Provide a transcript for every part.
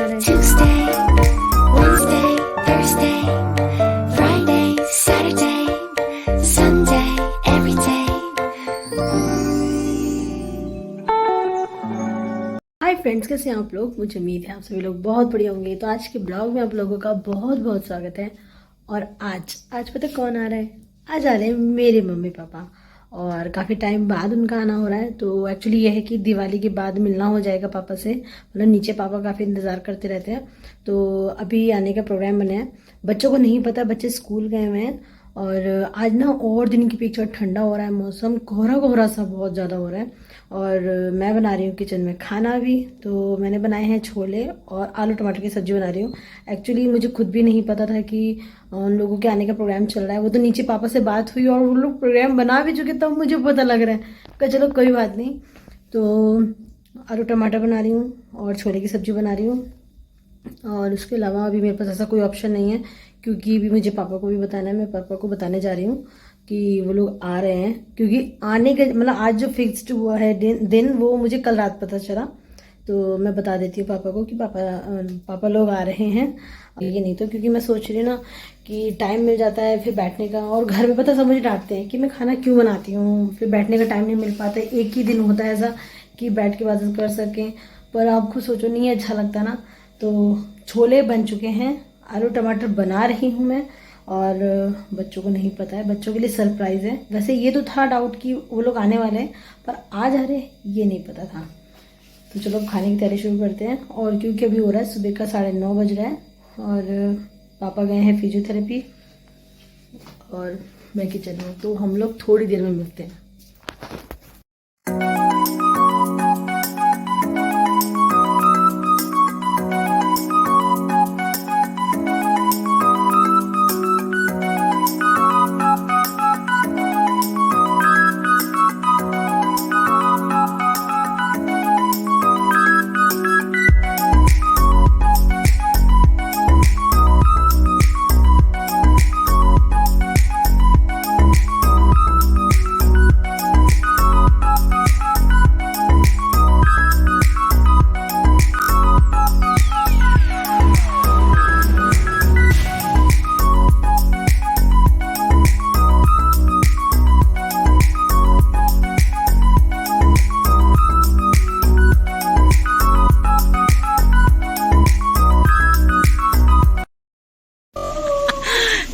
Tuesday, Wednesday, Thursday, Friday, Saturday, Sunday, every day. Hi friends, कैसे हैं आप लोग। मुझे उम्मीद है आप सभी लोग बहुत बढ़िया होंगे। तो आज के ब्लॉग में आप लोगों का बहुत बहुत स्वागत है। और आज आज पता कौन आ रहा है। आज आ रहे हैं मेरे मम्मी पापा, और काफ़ी टाइम बाद उनका आना हो रहा है। तो एक्चुअली ये है कि दिवाली के बाद मिलना हो जाएगा पापा से। मतलब नीचे पापा काफ़ी इंतज़ार करते रहते हैं, तो अभी आने का प्रोग्राम बना है। बच्चों को नहीं पता, बच्चे स्कूल गए हुए हैं। और आज ना और दिन की पिक्चर ठंडा हो रहा है, मौसम कोहरा कोहरा सा बहुत ज़्यादा हो रहा है। और मैं बना रही हूँ किचन में खाना भी। तो मैंने बनाए हैं छोले और आलू टमाटर की सब्ज़ी बना रही हूँ। एक्चुअली मुझे खुद भी नहीं पता था कि उन लोगों के आने का प्रोग्राम चल रहा है। वो तो नीचे पापा से बात हुई और वो लोग प्रोग्राम बना भी चुके, तब मुझे पता लग रहा है कि चलो कोई बात नहीं। तो आलू टमाटर बना रही हूँ और छोले की सब्ज़ी बना रही हूँ। और उसके अलावा अभी मेरे पास ऐसा कोई ऑप्शन नहीं है, क्योंकि अभी मुझे पापा को भी बताना है। मैं पापा को बताने जा रही हूँ कि वो लोग आ रहे हैं, क्योंकि आने के मतलब आज जो फिक्स्ड हुआ है दिन वो मुझे कल रात पता चला। तो मैं बता देती हूँ पापा को कि पापा लोग आ रहे हैं। ये नहीं तो क्योंकि मैं सोच रही हूँ ना कि टाइम मिल जाता है फिर बैठने का, और घर में पता सब मुझे डांटते हैं कि मैं खाना क्यों बनाती हूँ, फिर बैठने का टाइम नहीं मिल पाता। एक ही दिन होता है ऐसा कि बैठ के बात कर सकें, पर आपको सोचो नहीं अच्छा लगता ना। तो छोले बन चुके हैं, आलू टमाटर बना रही हूँ मैं। और बच्चों को नहीं पता है, बच्चों के लिए सरप्राइज़ है। वैसे ये तो था डाउट कि वो लोग आने वाले हैं, पर आज आ रहे ये नहीं पता था। तो चलो अब खाने की तैयारी शुरू करते हैं। और क्योंकि अभी हो रहा है सुबह का 9:30 बज रहा है, और पापा गए हैं फिजियोथेरेपी और मैं किचन में। तो हम लोग थोड़ी देर में मिलते हैं।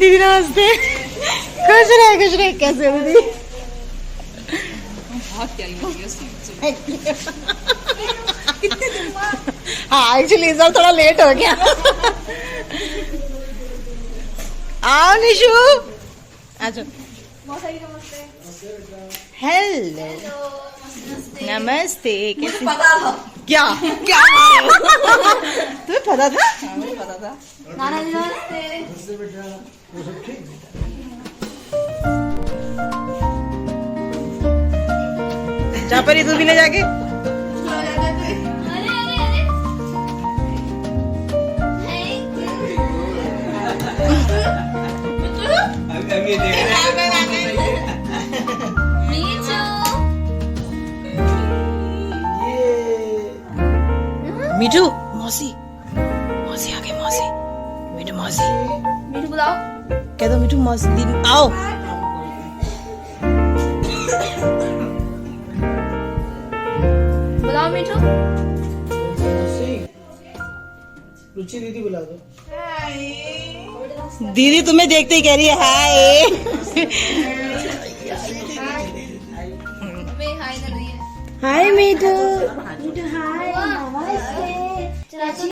दीदी नमस्ते। खुश रहे कैसे हो दीदी। हाँ एक्चुअली इस बार थोड़ा लेट हो गया। आओ निशु, आजो। हेलो नमस्ते। कैसे क्या क्या तुम्हें पता था? मुझे पता था। नाना जी नमस्ते। जा पर तू भी ले जाके। मीठू मौसी, मौसी आ गई। मौसी मीठू, मौसी मीठू बुलाओ। कह दो मीठू मौसी दिन आओ। बुलाओ मीठू। रुचि दीदी बुला दो। दीदी तुम्हें देखते ही कह रही है हाय। हाय मीठू। मीठू हाय नमस्ते।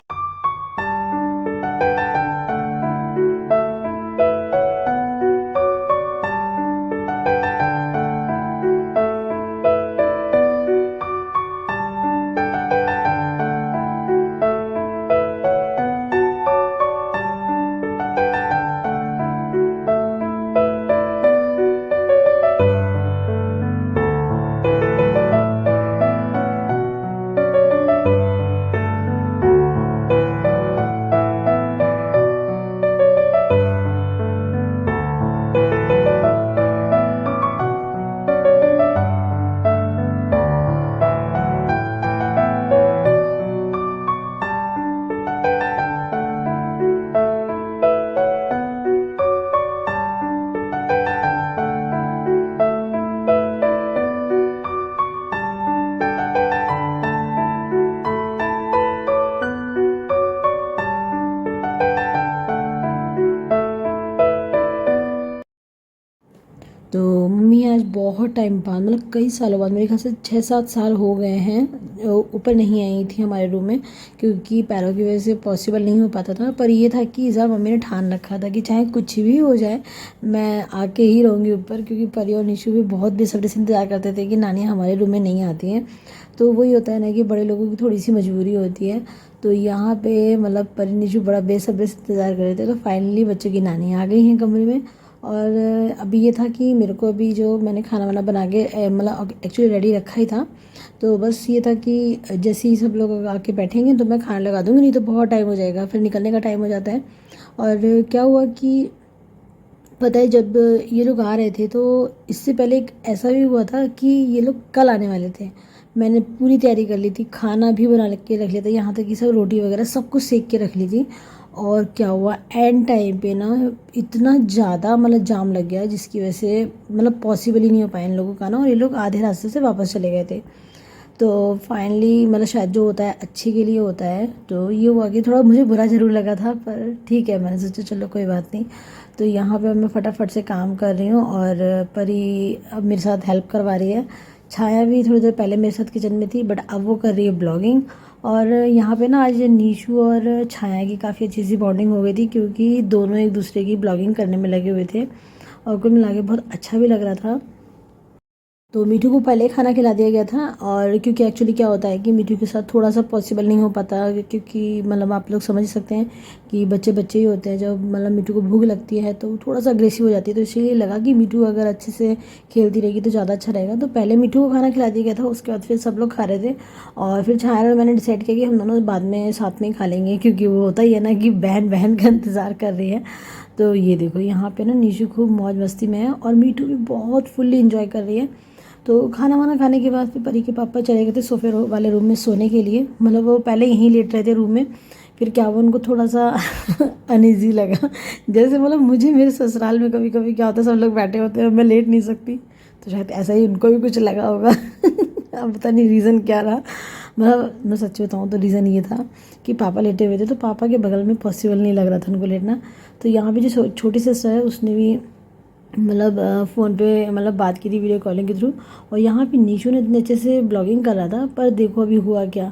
बहुत टाइम बाद, मतलब कई सालों बाद, मेरे ख्याल से 6-7 साल हो गए हैं ऊपर नहीं आई थी हमारे रूम में, क्योंकि पैरों की वजह से पॉसिबल नहीं हो पाता था। पर ये था कि इस बार मम्मी ने ठान रखा था कि चाहे कुछ भी हो जाए मैं आके ही रहूँगी ऊपर, क्योंकि परी और निशु भी बहुत बेसब्री से इंतज़ार करते थे कि नानी हमारे रूम में नहीं आती हैं। तो वही होता है ना कि बड़े लोगों की थोड़ी सी मजबूरी होती है। तो यहाँ पे मतलब परी निशु बड़ा बेसब्री से इंतज़ार कर रहे थे। तो फाइनली बच्चों की नानी आ गई हैं कमरे में। और अभी ये था कि मेरे को अभी जो मैंने खाना वाना बना के मतलब एक्चुअली रेडी रखा ही था, तो बस ये था कि जैसे ही सब लोग आके बैठेंगे तो मैं खाना लगा दूँगी, नहीं तो बहुत टाइम हो जाएगा, फिर निकलने का टाइम हो जाता है। और क्या हुआ कि पता है जब ये लोग आ रहे थे तो इससे पहले एक ऐसा भी हुआ था कि ये लोग कल आने वाले थे। मैंने पूरी तैयारी कर ली थी, खाना भी बना के रख लिया था, यहाँ तक कि सब रोटी वगैरह सब कुछ सेक के रख ली थी। और क्या हुआ एंड टाइम पे ना इतना ज़्यादा मतलब जाम लग गया, जिसकी वजह से मतलब पॉसिबल ही नहीं हो पाया इन लोगों का ना, और ये लोग आधे रास्ते से वापस चले गए थे। तो फाइनली मतलब शायद जो होता है अच्छे के लिए होता है। तो ये हुआ कि थोड़ा मुझे बुरा ज़रूर लगा था, पर ठीक है, मैंने सोचा चलो कोई बात नहीं। तो यहाँ पे मैं फटाफट से काम कर रही हूँ और परी अब मेरे साथ हेल्प करवा रही है। छाया भी थोड़ी देर पहले मेरे साथ किचन में थी, बट अब वो कर रही है ब्लॉगिंग। और यहाँ पे ना आज निशु और छाया की काफ़ी अच्छी सी बॉन्डिंग हो गई थी, क्योंकि दोनों एक दूसरे की ब्लॉगिंग करने में लगे हुए थे और कुल मिला के बहुत अच्छा भी लग रहा था। तो मीठू को पहले खाना खिला दिया गया था। और क्योंकि एक्चुअली क्या होता है कि मीठू के साथ थोड़ा सा पॉसिबल नहीं हो पाता, क्योंकि मतलब आप लोग समझ सकते हैं कि बच्चे बच्चे ही होते हैं। जब मतलब मीठू को भूख लगती है तो थोड़ा सा अग्रेसिव हो जाती है, तो इसलिए लगा कि मीठू अगर अच्छे से खेलती रहेगी तो ज़्यादा अच्छा रहेगा। तो पहले मीठू को खाना खिला दिया गया था, उसके बाद फिर सब लोग खा रहे थे। और फिर छाया और मैंने डिसाइड किया कि हम दोनों बाद में साथ में ही खा लेंगे, क्योंकि वो होता ही है ना कि बहन बहन का इंतज़ार कर रही है। तो ये देखो यहाँ पे ना निशु खूब मौज मस्ती में है और मीठू भी बहुत फुल्ली इंजॉय कर रही है। तो खाना वाना खाने के बाद फिर परी के पापा चले गए थे सोफे वाले रूम में सोने के लिए। मतलब वो पहले यहीं लेट रहे थे रूम में, फिर क्या हुआ उनको थोड़ा सा अनईजी लगा। जैसे मतलब मुझे मेरे ससुराल में कभी कभी क्या होता है, सब लोग बैठे होते हैं और मैं लेट नहीं सकती, तो शायद ऐसा ही उनको भी कुछ लगा होगा। अब पता नहीं रीज़न क्या रहा। मतलब मैं सच्ची बताऊँ तो रीज़न ये था कि पापा लेटे हुए थे, तो पापा के बगल में पॉसिबल नहीं लग रहा था उनको लेटना। तो यहाँ पे जो छोटी सिस्टर है उसने भी मतलब फ़ोन पे मतलब बात की थी वीडियो कॉलिंग के थ्रू। और यहाँ पे निशु ने इतने अच्छे से ब्लॉगिंग कर रहा था, पर देखो अभी हुआ क्या।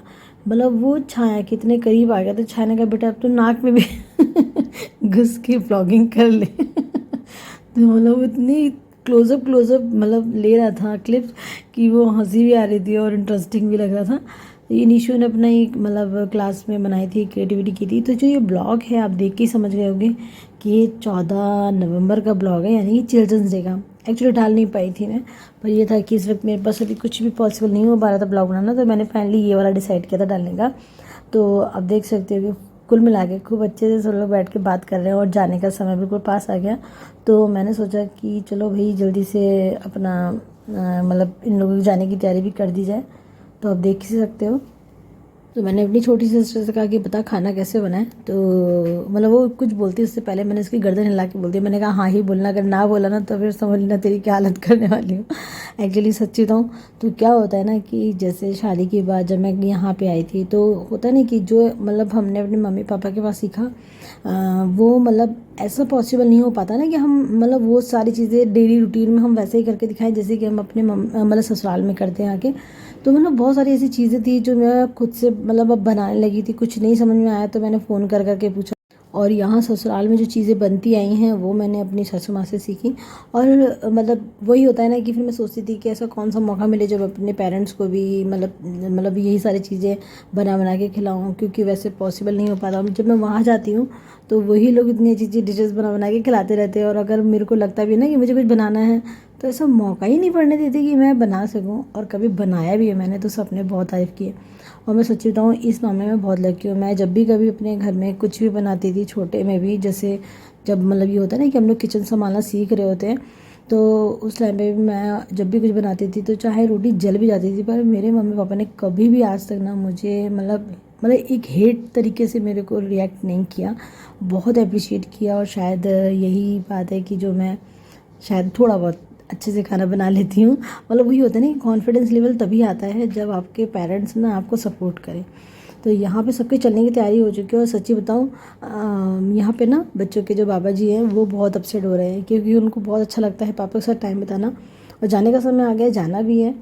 मतलब वो छाया के इतने करीब आ गया, तो छाया ने कहा बेटा अब तो नाक में भी घुस के ब्लॉगिंग कर ले। तो मतलब वो इतनी क्लोजअप मतलब ले रहा था क्लिप्स कि वो हंसी भी आ रही थी और इंटरेस्टिंग भी लग रहा था। तो ये निशु ने अपना एक मतलब क्लास में बनाई थी, क्रिएटिविटी की थी। तो जो ये ब्लॉग है आप देख के ही समझ गए होंगे कि ये 14 नवंबर का ब्लॉग है, यानी कि चिल्ड्रंस डे का। एक्चुअली डाल नहीं पाई थी मैं, पर ये था कि इस वक्त मेरे पास अभी कुछ भी पॉसिबल नहीं हो पा रहा था ब्लॉग बनाना, तो मैंने फाइनली ये वाला डिसाइड किया था डालने का। तो अब देख सकते हो कि कुल मिला के खूब अच्छे से सब लोग बैठ के बात कर रहे हैं और जाने का समय बिल्कुल पास आ गया। तो मैंने सोचा कि चलो भाई जल्दी से अपना मतलब इन लोगों के जाने की तैयारी भी कर दी जाए। तो आप देख ही सकते हो। तो मैंने अपनी छोटी सिस्टर से कहा कि बता खाना कैसे बनाए। तो मतलब वो कुछ बोलती उससे पहले मैंने उसकी गर्दन हिला के बोल दिया। मैंने कहा हाँ ही बोलना, अगर ना बोला ना तो फिर समझ लेना तेरी क्या हालत करने वाली हूँ। एक्चुअली सच्ची बताऊँ तो क्या होता है ना कि जैसे शादी के बाद जब मैं यहाँ पे आई थी, तो होता नहीं कि जो मतलब हमने अपने मम्मी पापा के पास सीखा वो मतलब ऐसा पॉसिबल नहीं हो पाता ना कि हम मतलब वो सारी चीज़ें डेली रूटीन में हम वैसे ही करके दिखाएं जैसे कि हम अपने मतलब ससुराल में करते हैं आके। तो मतलब बहुत सारी ऐसी चीज़ें थी जो मैं खुद से मतलब अब बनाने लगी थी, कुछ नहीं समझ में आया तो मैंने फ़ोन कर करके पूछा। और यहाँ ससुराल में जो चीज़ें बनती आई हैं वो मैंने अपनी सासू माँ से सीखी। और मतलब वही होता है ना कि फिर मैं सोचती थी कि ऐसा कौन सा मौका मिले जब अपने पेरेंट्स को भी मतलब यही सारी चीज़ें बना के खिलाऊँ, क्योंकि वैसे पॉसिबल नहीं हो पाता। जब मैं वहाँ जाती हूँ तो वही लोग इतनी अच्छी अच्छी डिशेज़ बना के खिलाते रहते हैं, और अगर मेरे को लगता भी है ना कि मुझे कुछ बनाना है तो ऐसा मौका ही नहीं पड़ने देते कि मैं बना सकूं। और कभी बनाया भी है मैंने तो सबने बहुत तारीफ़ की है। और मैं सच्ची बताऊँ इस मामले में बहुत लकी हूँ। मैं जब भी कभी अपने घर में कुछ भी बनाती थी छोटे में भी, जैसे जब मतलब ये होता है ना कि हम लोग किचन संभालना सीख रहे होते हैं, तो उस टाइम पे भी मैं जब भी कुछ बनाती थी तो चाहे रोटी जल भी जाती थी, पर मेरे मम्मी पापा ने कभी भी आज तक ना मुझे मतलब एक हेट तरीके से मेरे को रिएक्ट नहीं किया, बहुत अप्रिशिएट किया। और शायद यही बात है कि जो मैं शायद थोड़ा बहुत अच्छे से खाना बना लेती हूँ। मतलब वही होता है ना कि कॉन्फिडेंस लेवल तभी आता है जब आपके पेरेंट्स ना आपको सपोर्ट करें। तो यहाँ पे सबके चलने की तैयारी हो चुकी है। और सच्ची बताऊँ यहाँ पे ना बच्चों के जो बाबा जी हैं वो बहुत अपसेट हो रहे हैं, क्योंकि उनको बहुत अच्छा लगता है पापा के साथ टाइम बिताना। और जाने का समय आ गया, जाना भी है।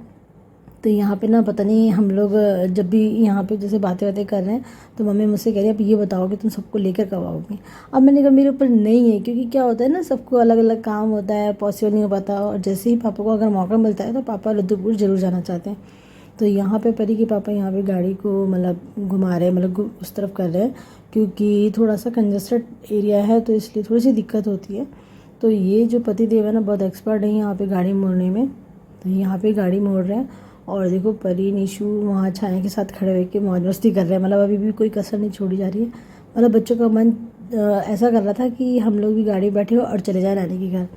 तो यहाँ पे ना पता नहीं हम लोग जब भी यहाँ पे जैसे बातें कर रहे हैं तो मम्मी मुझसे कह रही है अब ये बताओ कि तुम सबको लेकर कब आओगी। अब मैंने कहा मेरे ऊपर नहीं है, क्योंकि क्या होता है ना, सबको अलग अलग काम होता है, पॉसिबल नहीं हो पाता। और जैसे ही पापा को अगर मौका मिलता है तो पापा रुद्रपुर ज़रूर जाना चाहते हैं। तो यहाँ पे परी के पापा यहाँ पे गाड़ी को मतलब घुमा रहे हैं, मतलब उस तरफ कर रहे हैं, क्योंकि थोड़ा सा कंजस्टेड एरिया है तो इसलिए थोड़ी सी दिक्कत होती है। तो ये जो पति देव है ना बहुत एक्सपर्ट है यहाँ पे गाड़ी मोड़ने में। तो यहाँ पे गाड़ी मोड़ रहे हैं और देखो परी निशु वहाँ छाया के साथ खड़े होकर मौज मस्ती कर रहे हैं। मतलब अभी भी कोई कसर नहीं छोड़ी जा रही है। मतलब बच्चों का मन ऐसा कर रहा था कि हम लोग भी गाड़ी बैठे हो और चले जाए नानी के घर।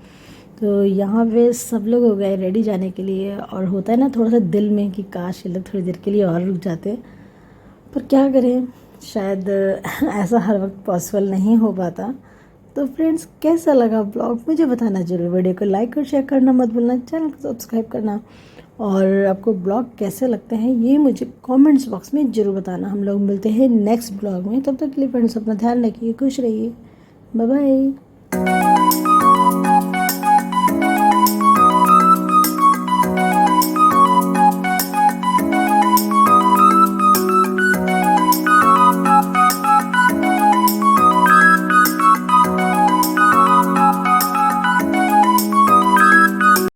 तो यहाँ पे सब लोग हो गए रेडी जाने के लिए। और होता है ना थोड़ा सा दिल में कि काश ये लोग थोड़ी देर के लिए और रुक जाते, पर क्या करें, शायद ऐसा हर वक्त पॉसिबल नहीं हो पाता। तो फ्रेंड्स कैसा लगा ब्लॉग मुझे बताना जरूर। वीडियो को लाइक और शेयर करना मत भूलना, चैनल को सब्सक्राइब करना। और आपको ब्लॉग कैसे लगते हैं ये मुझे कमेंट्स बॉक्स में ज़रूर बताना। हम लोग मिलते हैं नेक्स्ट ब्लॉग में, तब तक के लिए फ्रेंड्स अपना ध्यान रखिए, खुश रहिए, बाय बाय।